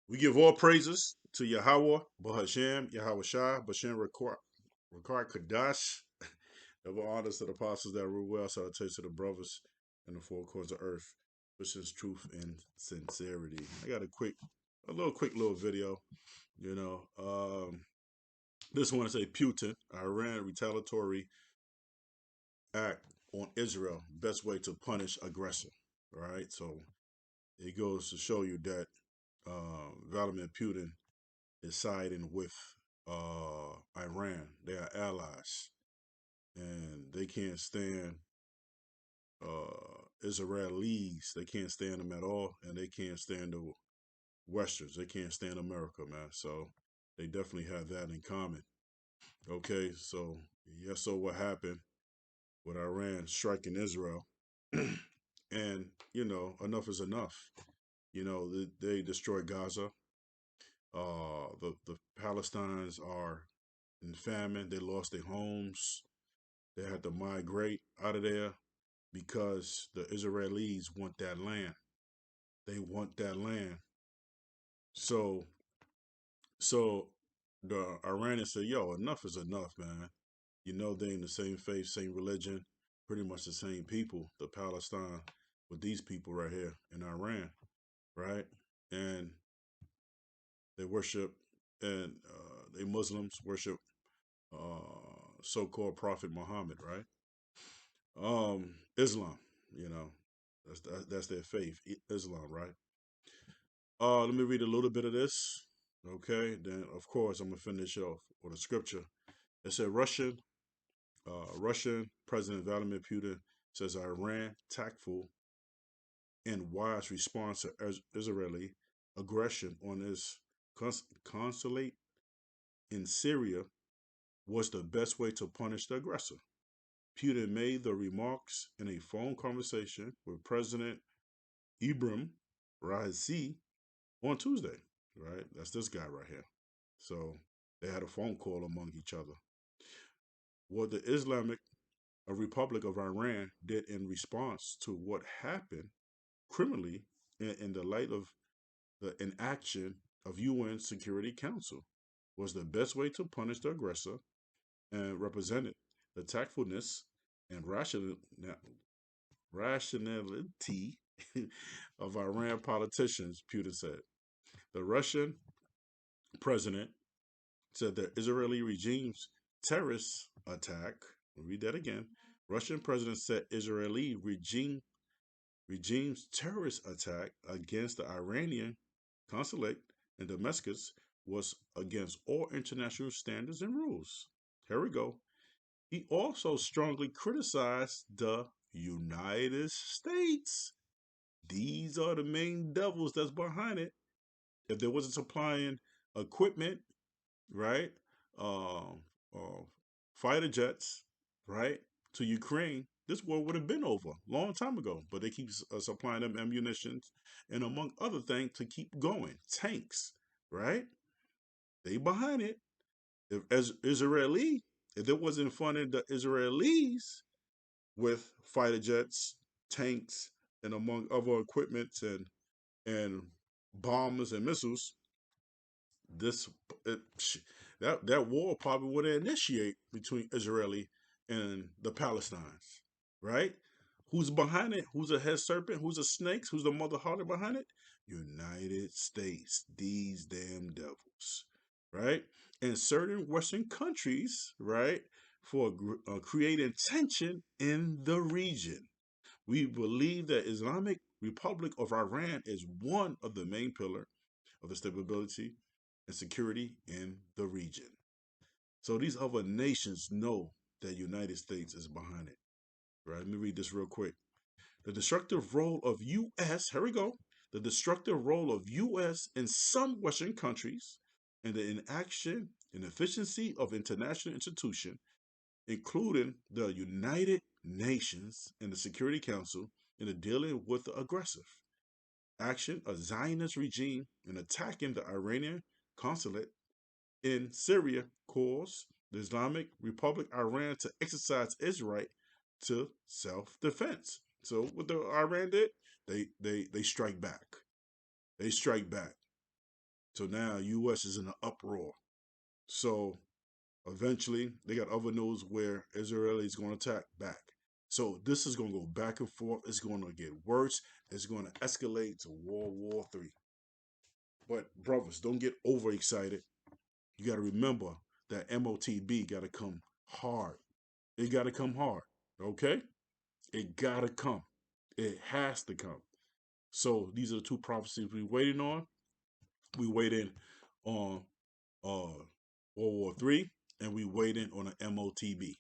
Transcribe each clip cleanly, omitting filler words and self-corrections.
We give all praises to Yahweh, Bahashem, Yahweh Shah, Bashem Rakar Kadash. Double honors to the apostles that rule well, salutations to the brothers in the four corners of earth, which is truth and sincerity. I got a quick little video. You know, this one is a Putin, Iran retaliatory act on Israel, best way to punish aggressor. Right, so it goes to show you that Vladimir Putin is siding with Iran. They are allies, and they can't stand Israelis. They can't stand them at all, and they can't stand the Westerns. They can't stand America, man. So they definitely have that in common. Okay, so yes, so what happened with Iran striking Israel? And enough is enough. They destroyed Gaza. The Palestinians are in famine. They lost their homes. They had to migrate out of there because the Israelis want that land. They want that land. So so the Iranians said, "Yo, enough is enough, man." They in the same faith, same religion, pretty much the same people. The Palestine with these people right here in Iran, right? And they worship, and they Muslims worship so-called Prophet Muhammad, right? Islam, you know, that's their faith, Islam, right? Let me read a little bit of this, okay? Then, of course, I'm gonna finish off with a scripture. It said Russian President Vladimir Putin says Iran tactful and wise response to Israeli aggression on its consulate in Syria was the best way to punish the aggressor. Putin made the remarks in a phone conversation with President Ibrahim Raisi on Tuesday, right? That's this guy right here. So they had a phone call among each other. What the Islamic Republic of Iran did in response to what happened criminally in the light of the inaction of UN Security Council was the best way to punish the aggressor and represented the tactfulness and rationality of Iran politicians, Putin said. The Russian president said the Israeli regime's terrorist attack, I'll read that again. Russian president said Israeli regime's terrorist attack against the Iranian consulate in Damascus was against all international standards and rules. Here we go. He also strongly criticized the United States. These are the main devils that's behind it. If they wasn't supplying equipment, right, uh, uh, fighter jets, right, to Ukraine, this war would have been over a long time ago. But they keep supplying them ammunition and, among other things, to keep going. Tanks, right? They behind it. If it wasn't funding the Israelis with fighter jets, tanks, and among other equipments and bombs and missiles, this it, that war probably would initiate between Israeli and the Palestinians, right? Who's behind it? Who's a head serpent? Who's a snake? Who's the mother harlot behind it? United States. These damn devils, right? And certain Western countries, right, for creating tension in the region. We believe that Islamic Republic of Iran is one of the main pillars of the stability and security in the region. So these other nations know that United States is behind it. Right? Let me read this real quick. The destructive role of U.S. Here we go. The destructive role of U.S. in some Western countries and the inaction and efficiency of international institutions, including the United Nations and the Security Council, in the dealing with the aggressive action of Zionist regime in attacking the Iranian consulate in Syria caused the Islamic Republic Iran to exercise its right to self-defense. So what the Iran did, they strike back. They strike back. So now U.S. is in an uproar. So eventually, they got other news where Israel is going to attack back. So this is going to go back and forth. It's going to get worse. It's going to escalate to World War III. But brothers, don't get overexcited. You got to remember that MOTB got to come hard. It got to come hard. Okay? It got to come. It has to come. So these are the two prophecies we're waiting on. We waiting on World War III, and we waiting on an MOTB.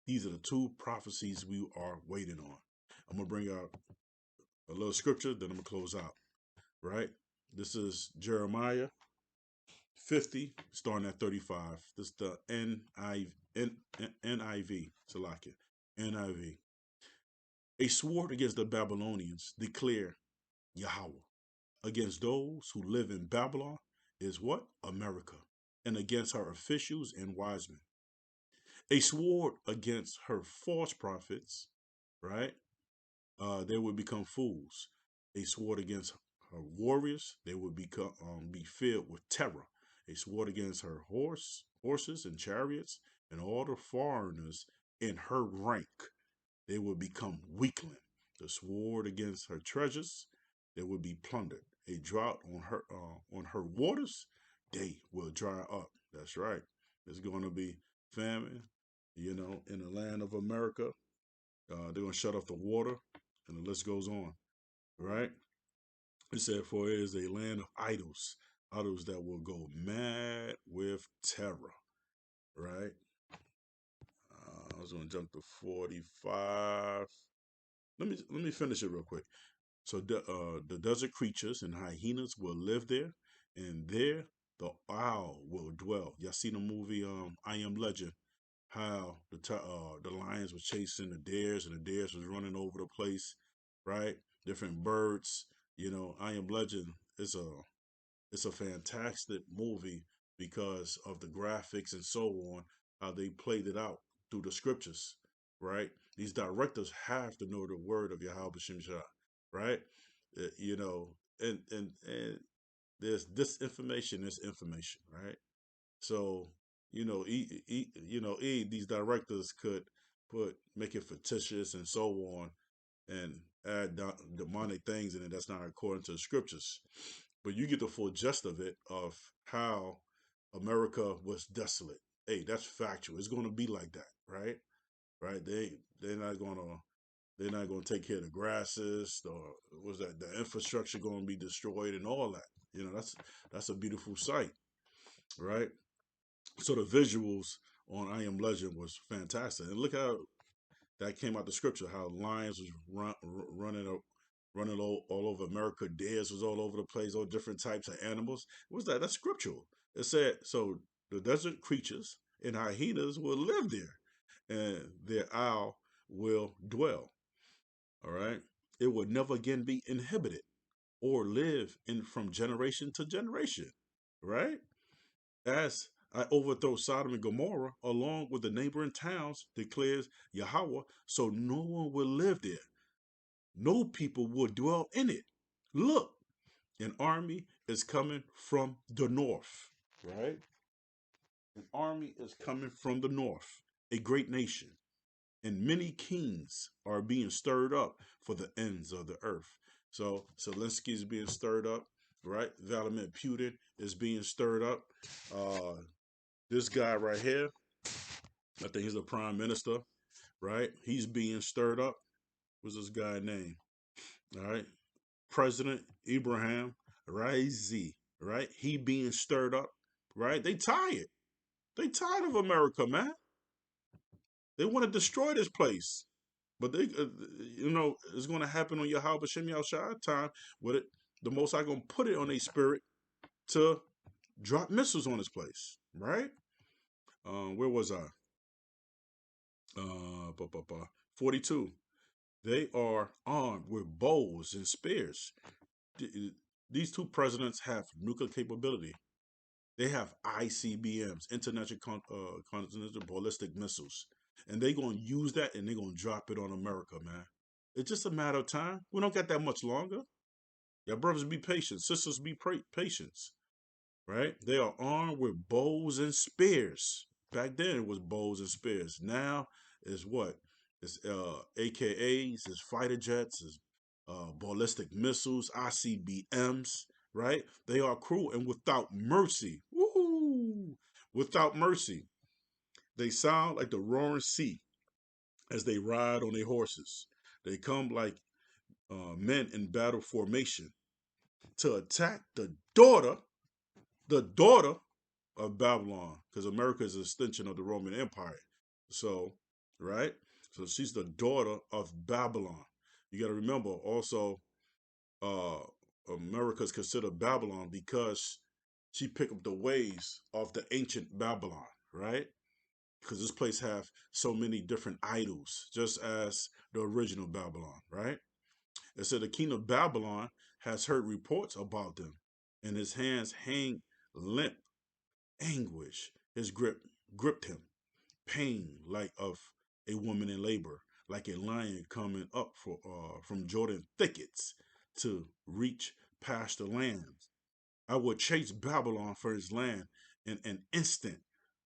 These are the two prophecies we are waiting on. I'm gonna bring out a little scripture, then I'm gonna close out. Right? This is Jeremiah 50, starting at 35. This is the NIV, Salakia, NIV. A sword against the Babylonians, declare Yahweh. Against those who live in Babylon is what? America. And against her officials and wise men. A sword against her false prophets, right? They would become fools. A sword against her warriors, they would be filled with terror. A sword against her horses and chariots, and all the foreigners in her rank, they would become weakling. The sword against her treasures, they would be plundered. A drought on her waters, they will dry up. That's right. There's going to be famine, in the land of America. They're going to shut off the water, and the list goes on. Right? It said, for it is a land of idols, idols that will go mad with terror. Right? I was going to jump to 45. Let me finish it real quick. So the desert creatures and hyenas will live there, and there the owl will dwell. Y'all seen the movie I Am Legend? How the lions were chasing the dares, and the dares was running over the place, right? Different birds. I Am Legend is a fantastic movie because of the graphics and so on, how they played it out through the scriptures, right? These directors have to know the word of Yahweh Shem Shah, right? You know, and there's disinformation, there's information, right? So, these directors could make it fictitious and so on, and add demonic things in it that's not according to the scriptures. But you get the full gist of it, of how America was desolate. Hey, that's factual. It's going to be like that, right? Right? They're not going to take care of the grasses, or was that the infrastructure going to be destroyed and all that. That's a beautiful sight, right? So the visuals on I Am Legend was fantastic, and look how that came out the scripture. How lions was running all over America. Dares was all over the place. All different types of animals. What was that? That's scriptural. It said so. The desert creatures and hyenas will live there, and their owl will dwell. All right. It will never again be inhibited or live in from generation to generation. Right. As I overthrow Sodom and Gomorrah along with the neighboring towns, declares Yahweh, so no one will live there. No people will dwell in it. Look, an army is coming from the north, right? An army is coming from the north, a great nation, and many kings are being stirred up for the ends of the earth. So Zelensky is being stirred up, right? Vladimir Putin is being stirred up. This guy right here, I think he's the prime minister, right? He's being stirred up. What's this guy name? All right. President Ibrahim Raisi, right? He being stirred up, right? They tired. They tired of America, man. They want to destroy this place. But it's going to happen on Yahweh Shem Shah time with it. The Most High going to put it on their spirit to drop missiles on this place, right? Where was I? 42. They are armed with bows and spears. These two presidents have nuclear capability. They have ICBMs, Intercontinental Ballistic Missiles. And they're going to use that, and they're going to drop it on America, man. It's just a matter of time. We don't got that much longer. Y'all brothers be patient. Sisters be patient. right? They are armed with bows and spears. Back then it was bows and spears. Now is what? It's AKAs, it's fighter jets, it's ballistic missiles, ICBMs, right? They are cruel and without mercy. Woo! Without mercy. They sound like the roaring sea as they ride on their horses. They come like men in battle formation to attack the daughter of Babylon, because America is an extension of the Roman Empire. So, right? So she's the daughter of Babylon. You got to remember also, uh, America is considered Babylon because she picked up the ways of the ancient Babylon, right? Because this place have so many different idols, just as the original Babylon, right? It said the king of Babylon has heard reports about them, and his hands hang limp. Anguish, his grip gripped him. Pain like of a woman in labor, like a lion coming up from Jordan thickets to reach past the lands. I will chase Babylon for his land in an instant.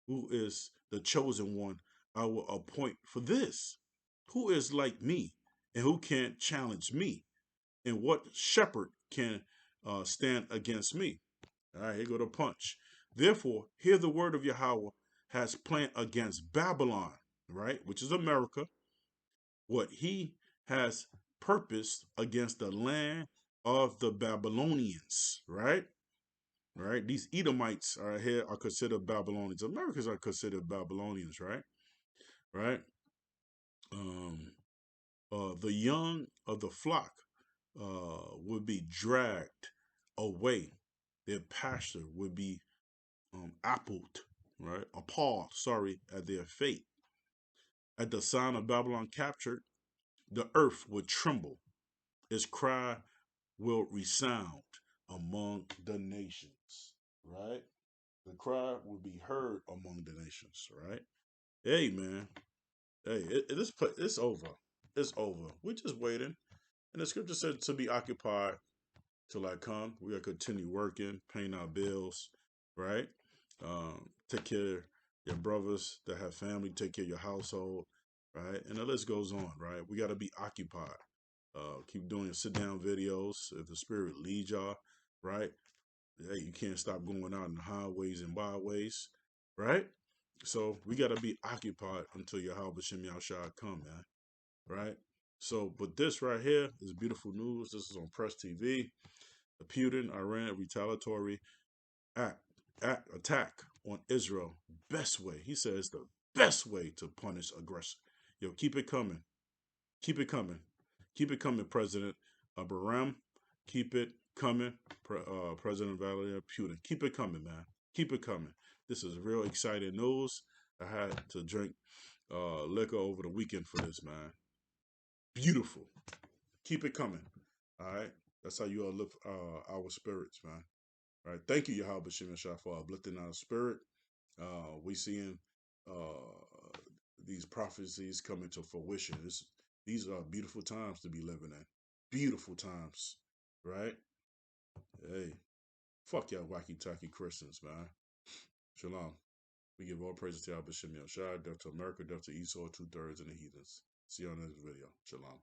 Who is the chosen one I will appoint for this? Who is like me, and who can challenge me? And what shepherd can stand against me? All right, here go the punch. Therefore, hear the word of Yahweh has planned against Babylon, right, which is America, what he has purposed against the land of the Babylonians, right? Right? These Edomites are here are considered Babylonians. Americans are considered Babylonians, right? Right? Um, the young of the flock would be dragged away. Their pasture would be appalled, right? Appalled, sorry, at their fate. At the sound of Babylon captured, the earth would tremble. Its cry will resound among the nations, right? The cry will be heard among the nations, right? Hey, man. Hey, it's over. It's over. We're just waiting. And the scripture said to be occupied till I come. We gotta continue working, paying our bills, right? Take care of your brothers that have family, take care of your household, right? And the list goes on, right? We gotta be occupied. Keep doing sit down videos if the spirit leads y'all, right? Hey, you can't stop going out in the highways and byways, right? So we gotta be occupied until Yahweh Shem Yahshua come, man. Right? So, but this right here is beautiful news. This is on Press TV. The Putin Iran retaliatory act, attack on Israel. Best way. He says the best way to punish aggression. Yo, keep it coming. Keep it coming. Keep it coming, President Abraham. Keep it coming, President Vladimir Putin. Keep it coming, man. Keep it coming. This is real exciting news. I had to drink liquor over the weekend for this, man. Beautiful. Keep it coming. All right. That's how you uplift our spirits, man. All right. Thank you, Yahweh Shem Shah, for uplifting our spirit. We seeing these prophecies coming to fruition. These are beautiful times to be living in. Beautiful times, right? Hey, fuck y'all wacky tacky Christians, man. Shalom. We give all praises to Yahweh Shem Shah, death to America, death to Esau, 2/3 and the heathens. See you on this video. Shalom.